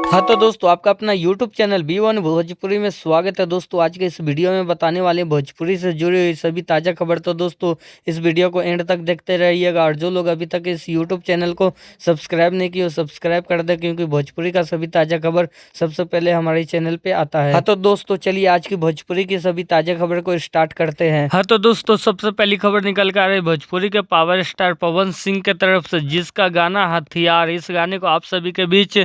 हाँ तो दोस्तों आपका अपना YouTube चैनल B1 भोजपुरी में स्वागत है। दोस्तों आज के इस वीडियो में बताने वाले हैं भोजपुरी से जुड़ी हुई सभी ताज़ा खबर। तो दोस्तों इस वीडियो को एंड तक देखते रहिएगा और जो लोग अभी तक इस YouTube चैनल को सब्सक्राइब नहीं किए सब्सक्राइब कर दे, क्योंकि भोजपुरी का सभी ताज़ा खबर सबसे पहले हमारे चैनल पे आता है। हाँ तो दोस्तों चलिए आज की भोजपुरी की सभी ताज़ा खबर को स्टार्ट करते हैं। हाँ तो दोस्तों सबसे पहली खबर निकल कर आ रही भोजपुरी के पावर स्टार पवन सिंह के तरफ से, जिसका गाना हथियार, इस गाने को आप सभी के बीच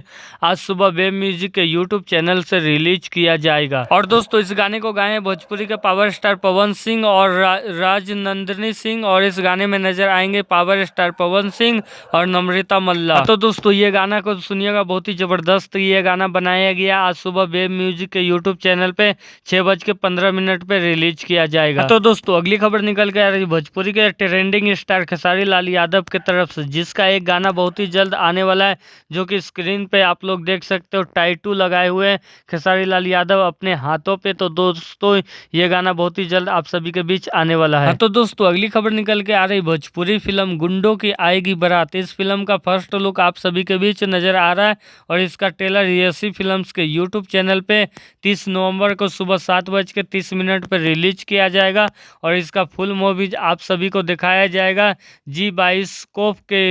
आज सुबह वेब म्यूजिक के यूट्यूब चैनल से रिलीज किया जाएगा। और दोस्तों इस गाने को गाए भोजपुरी के पावर स्टार पवन सिंह और राजनंदिनी सिंह, और इस गाने में नजर आएंगे पावर स्टार पवन सिंह और नम्रता मल्ला। तो दोस्तों ये गाना को सुनिएगा, बहुत ही जबरदस्त ये गाना बनाया गया। आज सुबह वेब म्यूजिक के यूट्यूब चैनल पे 6:15 पे रिलीज किया जाएगा। तो दोस्तों अगली खबर निकल के आ रही भोजपुरी के ट्रेंडिंग स्टार खेसारी लाल यादव के तरफ से, जिसका एक गाना बहुत ही जल्द आने वाला है, जो कि स्क्रीन पे आप लोग देख सकते हो। टाइटू लगाए हुए खेसारी लाल यादव अपने हाथों पे। तो दोस्तों ये गाना बहुत ही जल्द आप सभी के बीच आने वाला है। तो दोस्तों अगली खबर निकल के आ रही भोजपुरी फिल्म गुंडों की आएगी बारात। इस फिल्म का फर्स्ट लुक आप सभी के बीच नजर आ रहा है और इसका ट्रेलर यसी फिल्म्स के यूट्यूब चैनल पे 30 नवंबर को सुबह 7:30 पर रिलीज किया जाएगा और इसका फुल मूवी आप सभी को दिखाया जाएगा जी बाइस्कोप के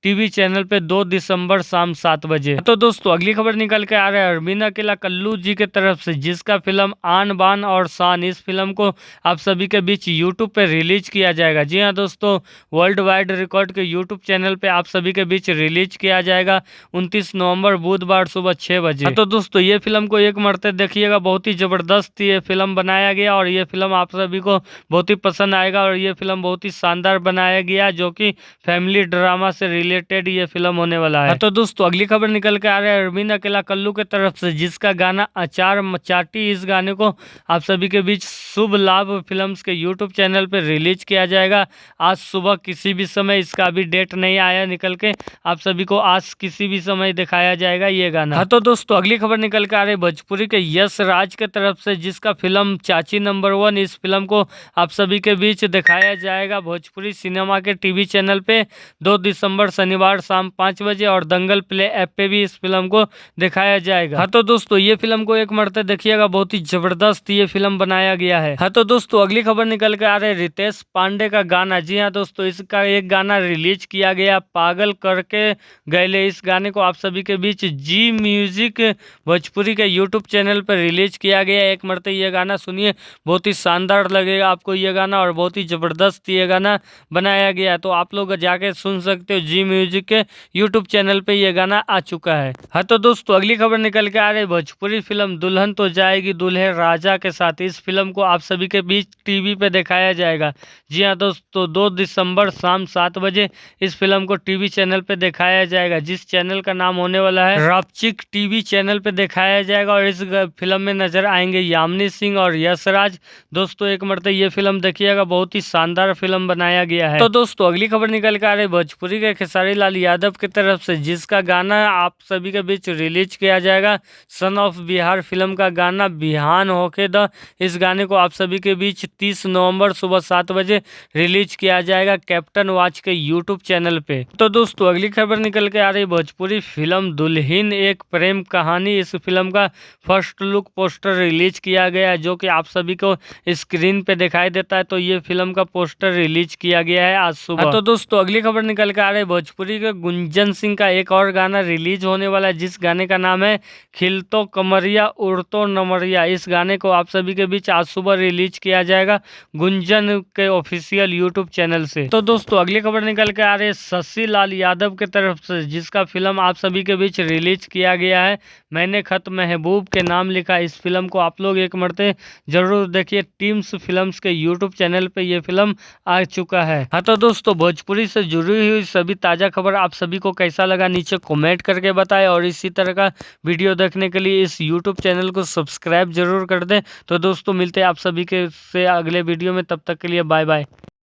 टीवी चैनल पे 2 दिसंबर शाम 7 बजे। तो दोस्तों अगली खबर निकल के आ रहा है अरविंद अकेला कल्लू जी के तरफ से, जिसका फिल्म आन बान और शान, इस फिल्म को आप सभी के बीच यूट्यूब पे रिलीज किया जाएगा। जी हाँ दोस्तों, वर्ल्ड वाइड रिकॉर्ड के यूट्यूब चैनल पे आप सभी के बीच रिलीज किया जाएगा 29 नवंबर बुधवार सुबह 6 बजे। तो दोस्तों ये फिल्म को एक मरते देखिएगा, बहुत ही जबरदस्त ये फिल्म बनाया गया और ये फिल्म आप सभी को बहुत ही पसंद आएगा और ये फिल्म बहुत ही शानदार बनाया गया, जो कि फैमिली ड्रामा से रिलेटेड ये फिल्म होने वाला है। तो दोस्तों अगली खबर निकल के आ रहा है अरविंद अकेला कल्लू के तरफ से, जिसका गाना अचार मचाटी, इस गाने को आप सभी के बीच शुभ लाभ फिल्म्स के यूट्यूब चैनल पर रिलीज किया जाएगा आज सुबह किसी भी समय। इसका अभी डेट नहीं आया निकल के, आप सभी को आज किसी भी समय दिखाया जाएगा ये गाना। हाँ तो दोस्तों अगली खबर निकल के आ रही भोजपुरी के यश राज के तरफ से, जिसका फिल्म चाची नंबर 1, इस फिल्म को आप सभी के बीच दिखाया जाएगा भोजपुरी सिनेमा के टीवी चैनल पे 2 दिसंबर शनिवार शाम 5 बजे और दंगल प्ले ऐप पे भी इस फिल्म को दिखाया जाएगा। हाँ तो दोस्तों ये फिल्म को एक मरते देखिएगा, बहुत ही जबरदस्त ये फिल्म बनाया गया है। हाँ तो दोस्तों अगली खबर निकल के आ रहे रितेश पांडे का गाना। जी हाँ दोस्तों, इसका एक गाना रिलीज किया गया पागल करके गैले, इस गाने को आप सभी के बीच जी म्यूजिक भोजपुरी के यूट्यूब चैनल पर रिलीज किया गया। एक मरते ये गाना सुनिए, बहुत ही शानदार लगेगा आपको ये गाना और बहुत ही जबरदस्त ये गाना बनाया गया। तो आप लोग जाके सुन सकते हो, जी म्यूजिक के यूट्यूब चैनल पे ये गाना आ चुका है। हाँ तो दोस्तों अगली खबर निकल के आ रही भोजपुरी फिल्म दुल्हन तो जाएगी दूल्हे राजा के साथ, इस फिल्म को आप सभी के बीच टीवी पे दिखाया जाएगा। जी हाँ दोस्तों, 2 दिसंबर शाम 7 बजे इस फिल्म को टीवी चैनल पे दिखाया जाएगा, जिस चैनल का नाम होने वाला है रापचिक टीवी चैनल पे दिखाया जाएगा और इस फिल्म में नजर आएंगे यामिनी सिंह और यशराज। दोस्तों एक मरते ये फिल्म देखिएगा, बहुत ही शानदार फिल्म बनाया गया है। तो दोस्तों अगली खबर निकल के आ रही भोजपुरी के खेसारी लाल यादव की तरफ से, जिसका गाना आप सभी के बीच रिलीज किया जाएगा सन ऑफ बिहार फिल्म का गाना बिहान होके द, इस गाने को आप सभी के बीच 30 नवंबर सुबह 7 बजे रिलीज किया जाएगा कैप्टन वॉच के यूट्यूब चैनल पे। तो दोस्तों अगली खबर निकल के आ रही भोजपुरी फिल्म दुल्हन एक प्रेम कहानी, इस फिल्म का फर्स्ट लुक पोस्टर रिलीज किया गया है, जो कि आप सभी को स्क्रीन पे दिखाई देता है। तो ये फिल्म का पोस्टर रिलीज किया गया है आज सुबह। तो दोस्तों अगली खबर निकल के आ रही भोजपुरी के गुंजन सिंह का एक और गाना रिलीज होने वाला है, जिस गाने का नाम है खिलतो कमरिया उड़तो नमरिया, इस गाने को आप सभी के बीच आज सुबह रिलीज किया जाएगा गुंजन के ऑफिशियल यूट्यूब चैनल से। तो दोस्तों अगली खबर निकल के आ रही है शशि लाल यादव के तरफ से, जिसका फिल्म आप सभी के बीच रिलीज किया गया है मैंने खत महबूब के नाम लिखा, इस फिल्म को आप लोग एक मरते जरूर देखिए, टीम्स फिल्म्स के यूट्यूब चैनल पे ये फिल्म आ चुका है। हाँ तो दोस्तों भोजपुरी से जुड़ी हुई सभी ताज़ा खबर आप सभी को कैसा लगा नीचे कमेंट करके बताएं और इसी तरह का वीडियो देखने के लिए इस यूट्यूब चैनल को सब्सक्राइब जरूर कर दें। तो दोस्तों मिलते हैं आप सभी के से अगले वीडियो में, तब तक के लिए बाय बाय।